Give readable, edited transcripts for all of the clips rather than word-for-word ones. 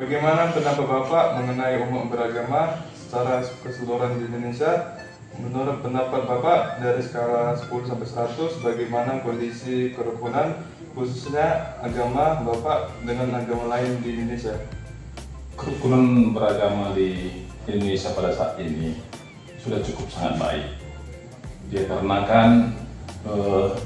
Bagaimana pendapat Bapak mengenai umat beragama secara keseluruhan di Indonesia? Menurut pendapat Bapak, dari skala 10 sampai 100, bagaimana kondisi kerukunan khususnya agama Bapak dengan agama lain di Indonesia? Kerukunan beragama di Indonesia pada saat ini sudah cukup sangat baik. Dikarenakan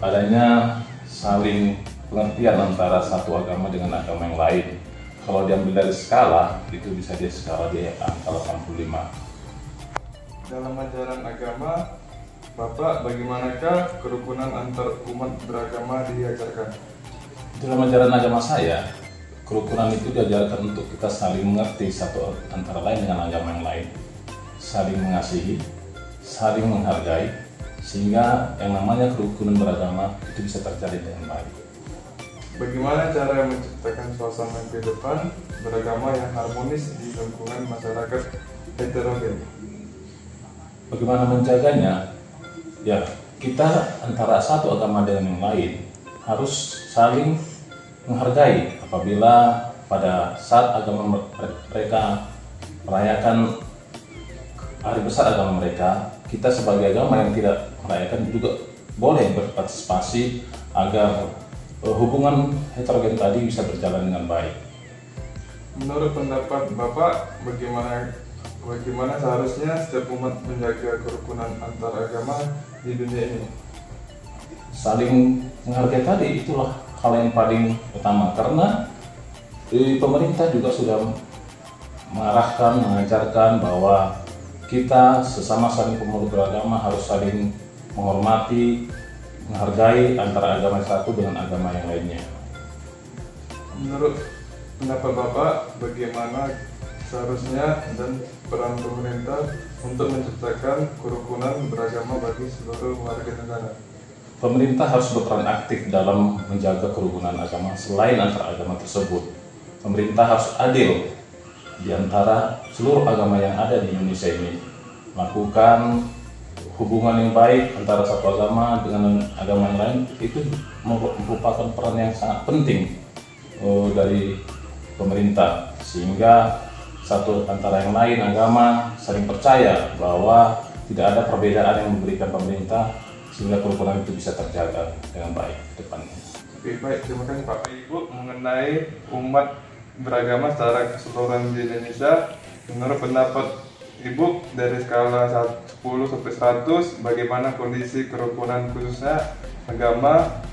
adanya saling pengertian antara satu agama dengan agama yang lain. Kalau diambil dari skala, itu bisa di skala di angka 85. Dalam ajaran agama Bapak, bagaimanakah kerukunan antar umat beragama diajarkan? Dalam ajaran agama saya, kerukunan itu diajarkan untuk kita saling mengerti satu antara lain dengan agama yang lain, saling mengasihi, saling menghargai, sehingga yang namanya kerukunan beragama itu bisa terjadi dengan baik. Bagaimana cara menciptakan suasana kehidupan beragama yang harmonis di lingkungan masyarakat heterogen? Bagaimana menjaganya? Ya, kita antara satu agama dengan yang lain harus saling menghargai. Apabila pada saat agama mereka merayakan hari besar agama mereka, kita sebagai agama yang tidak merayakan juga boleh berpartisipasi agar hubungan heterogen tadi bisa berjalan dengan baik. Menurut pendapat Bapak, bagaimana seharusnya setiap umat menjaga kerukunan antar agama di dunia ini? Saling menghargai tadi itulah hal yang paling utama, karena pemerintah juga sudah mengarahkan, mengajarkan bahwa kita sesama saling pemeluk beragama harus saling menghormati, menghargai antara agama satu dengan agama yang lainnya. Menurut pendapat Bapak, bagaimana seharusnya dan peran pemerintah untuk menciptakan kerukunan beragama bagi seluruh warga negara? Pemerintah harus berperan aktif dalam menjaga kerukunan agama selain antar agama tersebut. Pemerintah harus adil di antara seluruh agama yang ada di Indonesia ini, melakukan hubungan yang baik antara satu agama dengan agama yang lain. Itu merupakan peran yang sangat penting dari pemerintah, sehingga satu antara yang lain agama saling percaya bahwa tidak ada perbedaan yang memberikan pemerintah, sehingga kerukunan itu bisa terjaga dengan baik ke depannya. Oke, baik, terima kasih Pak Ibu. Mengenai umat beragama secara keseluruhan di Indonesia, menurut pendapat Ibu, dari skala 10 sampai 100, bagaimana kondisi kerukunan khususnya agama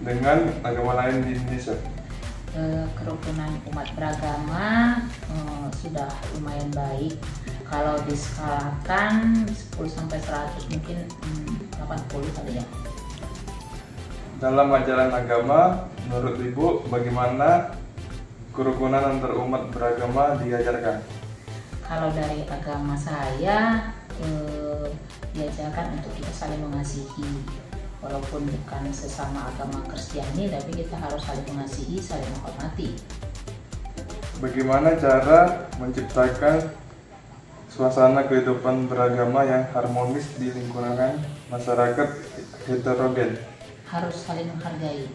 dengan agama lain di Indonesia? Kerukunan umat beragama sudah lumayan baik. Kalau diskalakan 10 sampai 100 mungkin 80 kali ya. Dalam ajaran agama, menurut Ibu, bagaimana kerukunan antar umat beragama diajarkan? Kalau dari agama saya diajarkan untuk kita saling mengasihi, walaupun bukan sesama agama Kristiani, tapi kita harus saling mengasihi, saling menghormati. Bagaimana cara menciptakan suasana kehidupan beragama yang harmonis di lingkungan masyarakat heterogen? Harus saling menghargai.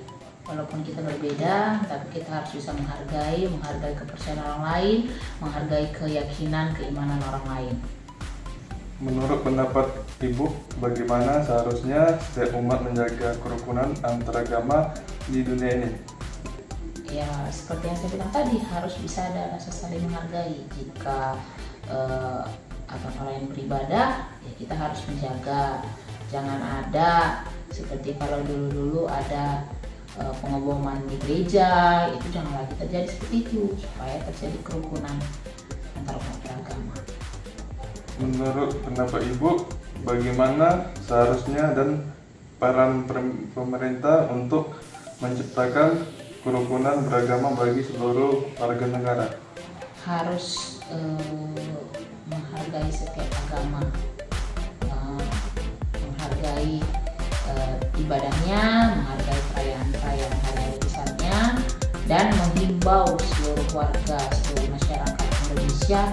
Walaupun kita berbeda, tapi kita harus bisa menghargai kepercayaan orang lain, menghargai keyakinan, keimanan orang lain. Menurut pendapat Ibu, bagaimana seharusnya setiap umat menjaga kerukunan antar agama di dunia ini? Ya, seperti yang saya bilang tadi, harus bisa ada rasa saling menghargai. Jika orang lain beribadah, ya kita harus menjaga. Jangan ada seperti kalau dulu-dulu ada pengeboman di gereja, itu jangan lagi terjadi seperti itu, supaya terjadi kerukunan antar umat beragama. Menurut pendapat Ibu, bagaimana seharusnya dan peran pemerintah untuk menciptakan kerukunan beragama bagi seluruh warga negara? Harus menghargai setiap agama, menghargai ibadahnya, menghargai perayaan-perayaan hari besarnya, dan menghimbau seluruh warga, seluruh masyarakat Indonesia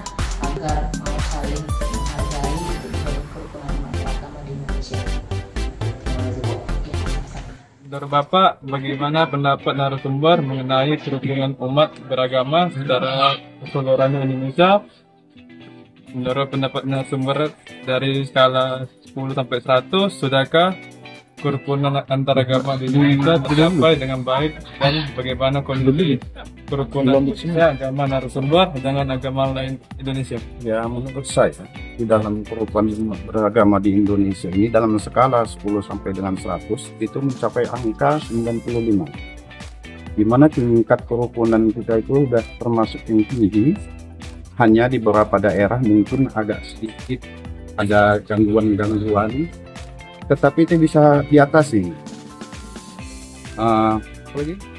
agar mau saling menghargai kerukunan umat beragama di Indonesia. Terima kasih, Bu. Ya, sama-sama. Menurut Bapak, bagaimana pendapat narasumber mengenai kerukunan umat beragama secara keseluruhan Indonesia? Menurut pendapat narasumber dari skala 10 sampai 100, sudahkah kerukunan antar agama di Indonesia tercapai dengan baik, dan bagaimana kondisi kerukunan agama narasumber dengan agama lain Indonesia? Ya, menurut saya di dalam kerukunan umat beragama di Indonesia ini dalam skala 10 sampai dengan 100 itu mencapai angka 95. Di mana tingkat kerukunan kita itu sudah termasuk yang tinggi. Hanya di beberapa daerah mungkin agak sedikit ada gangguan-gangguan, tetapi itu bisa diatasi.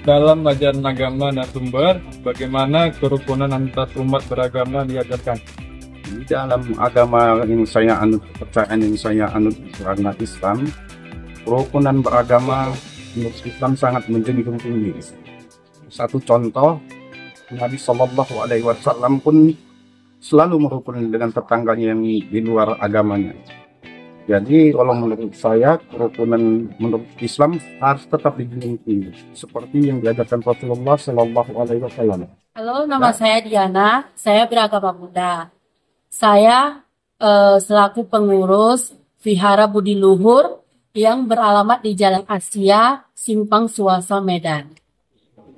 Dalam ajaran agama narasumber, bagaimana kerukunan antar umat beragama diajarkan? Di dalam agama yang saya anut, kepercayaan yang saya anut, agama Islam, kerukunan beragama menurut Islam sangat menjunjung tinggi. Satu contoh, Nabi Shallallahu Alaihi Wasallam pun selalu merukuni dengan tetangganya yang di luar agamanya. Jadi kalau menurut saya kerukunan menurut Islam harus tetap dijunjung tinggi, seperti yang diajarkan Rasulullah Shallallahu Alaihi Wasallam. Halo, nama saya Diana. Saya beragama Buddha. Saya selaku pengurus Vihara Budi Luhur yang beralamat di Jalan Asia, Simpang Suasa, Medan.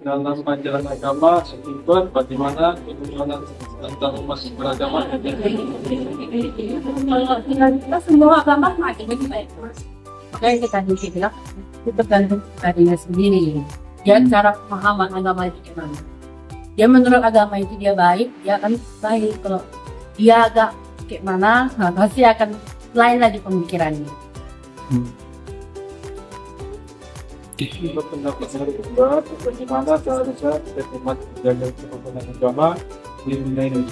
Dalam ajaran agama narasumber, bagaimana kerukunan antar umat beragama? Kita semua agama ada baik. Makanya kita bilang itu tergantung dirinya sendiri. Dia cara pemahaman agama itu gimana. Dia menurut agama itu dia baik, dia akan baik. Kalau dia agak kayak mana, nah, pasti akan lain lagi pemikirannya. Menurut pendapat narasumber, bagaimana seharusnya setiap umat menjaga kerukunan agama di dunia ini?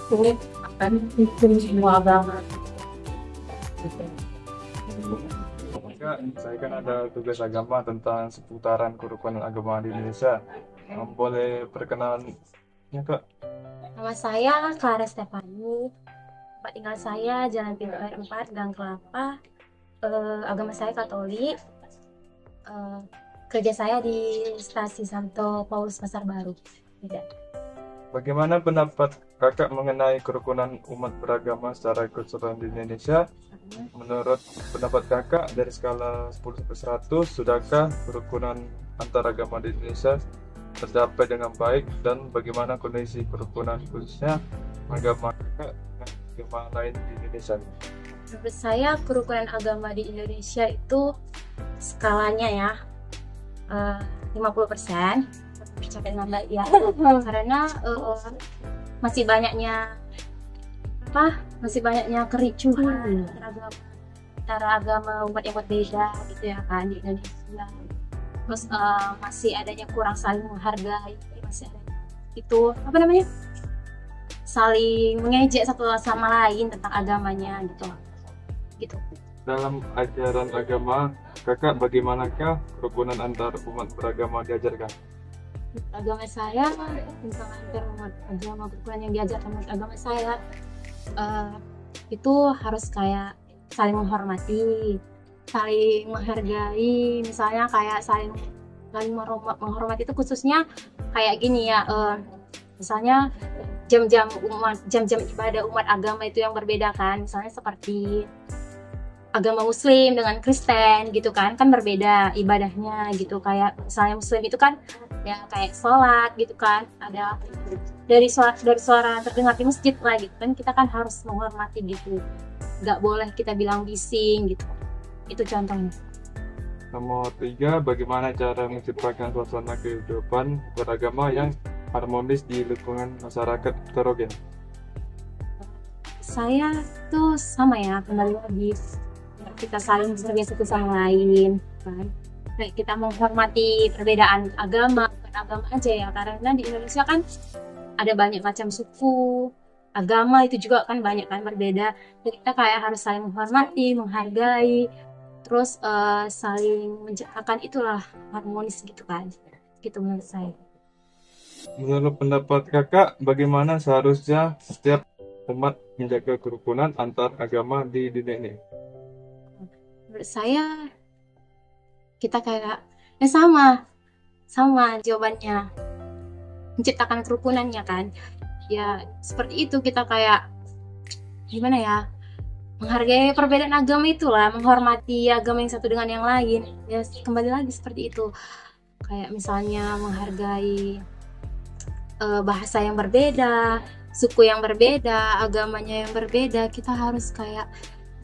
Itu akan hukum semua agama. Saya kan ada tugas agama tentang seputaran kerukunan agama di Indonesia. Boleh perkenalannya, Kak? Nama saya Clara Stefani. Tempat tinggal saya Jalan Pintu Air 4, Gang Kelapa. Agama saya Katolik. Kerja saya di Stasi Santo Paulus Pasar Baru. Tidak. Bagaimana pendapat Kakak mengenai kerukunan umat beragama secara keseluruhan di Indonesia? Menurut pendapat Kakak dari skala 10 sampai 100, sudahkah kerukunan antar agama di Indonesia tercapai dengan baik, dan bagaimana kondisi kerukunan khususnya agama Kakak dengan agama lain di Indonesia? Menurut saya kerukunan agama di Indonesia itu skalanya ya 50% tercapai dengan baik ya. Karena masih banyaknya kericuhan antara agama umat yang berbeda gitu ya kan di Indonesia. Terus masih adanya kurang saling menghargai, masih ada itu saling mengejek satu sama lain tentang agamanya gitu. Dalam ajaran agama Kakak, bagaimanakah kerukunan antar umat beragama diajarkan? Agama saya tentang antar umat agama, kerukunan yang diajarkan menurut agama saya itu harus kayak saling menghormati, saling menghargai. Misalnya kayak saling menghormati itu khususnya kayak gini ya, misalnya jam-jam ibadah umat agama itu yang berbeda kan, misalnya seperti agama Muslim dengan Kristen gitu kan berbeda ibadahnya gitu. Kayak misalnya Muslim itu kan ya kayak sholat gitu kan, ada dari suara terdengar di masjid lah gitu kan, kita kan harus menghormati gitu, nggak boleh kita bilang bising gitu. Itu contohnya. Nomor 3, bagaimana cara menciptakan suasana kehidupan beragama yang harmonis di lingkungan masyarakat heterogen? Saya tuh sama ya, kembali lagi kita saling menghargai satu sama lain kan. Kayak kita menghormati perbedaan agama, bukan agama aja ya, karena di Indonesia kan ada banyak macam suku, agama itu juga kan banyak kan berbeda. Jadi kita kayak harus saling menghormati, menghargai, terus saling menciptakan itulah harmonis gitu kan. Gitu menurut saya. Menurut pendapat Kakak, bagaimana seharusnya setiap umat menjaga kerukunan antar agama di dunia ini? menurut saya kita kayak sama jawabannya, menciptakan kerukunannya kan. Ya seperti itu, kita kayak gimana ya, menghargai perbedaan agama itulah, menghormati agama yang satu dengan yang lain. Ya kembali lagi seperti itu, kayak misalnya menghargai bahasa yang berbeda, suku yang berbeda, agamanya yang berbeda. Kita harus kayak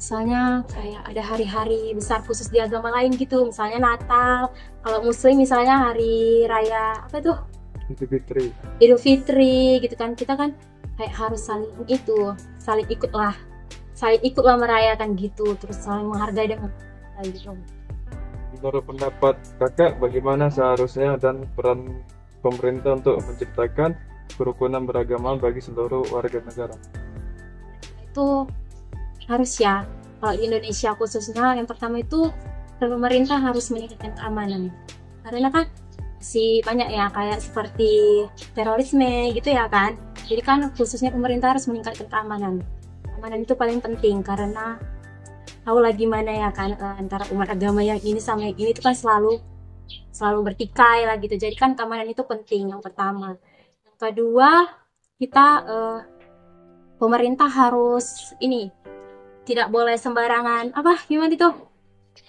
misalnya kayak ada hari-hari besar khusus di agama lain gitu, misalnya Natal. Kalau Muslim misalnya hari raya apa tuh, Idul Fitri. Idul Fitri gitu kan. Kita kan kayak harus saling ikutlah merayakan gitu, terus saling menghargai dengan gitu. Menurut pendapat kakak, bagaimana seharusnya dan peran pemerintah untuk menciptakan kerukunan beragama bagi seluruh warga negara? Itu harus ya, kalau di Indonesia khususnya, yang pertama itu pemerintah harus meningkatkan keamanan, karena kan masih banyak ya kayak seperti terorisme gitu ya kan. Jadi kan khususnya pemerintah harus meningkatkan keamanan itu paling penting, karena tahu lah gimana ya kan, antara umat agama yang ini sama yang ini itu kan selalu bertikai lah gitu. Jadi kan keamanan itu penting, yang pertama. Yang kedua, kita pemerintah harus tidak boleh sembarangan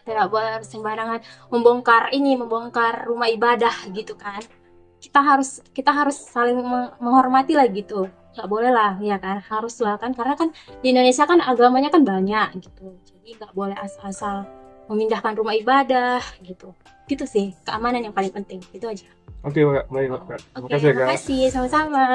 tidak boleh sembarangan membongkar rumah ibadah gitu kan. Kita harus saling menghormati lah gitu, nggak boleh lah ya kan, harus lah kan, karena kan di Indonesia kan agamanya kan banyak gitu, jadi nggak boleh asal-asal memindahkan rumah ibadah gitu sih. Keamanan yang paling penting itu aja. Oke, Kak. Baik, Kak. Terima Oke, kasih ya, Kak. terima kasih, sama-sama.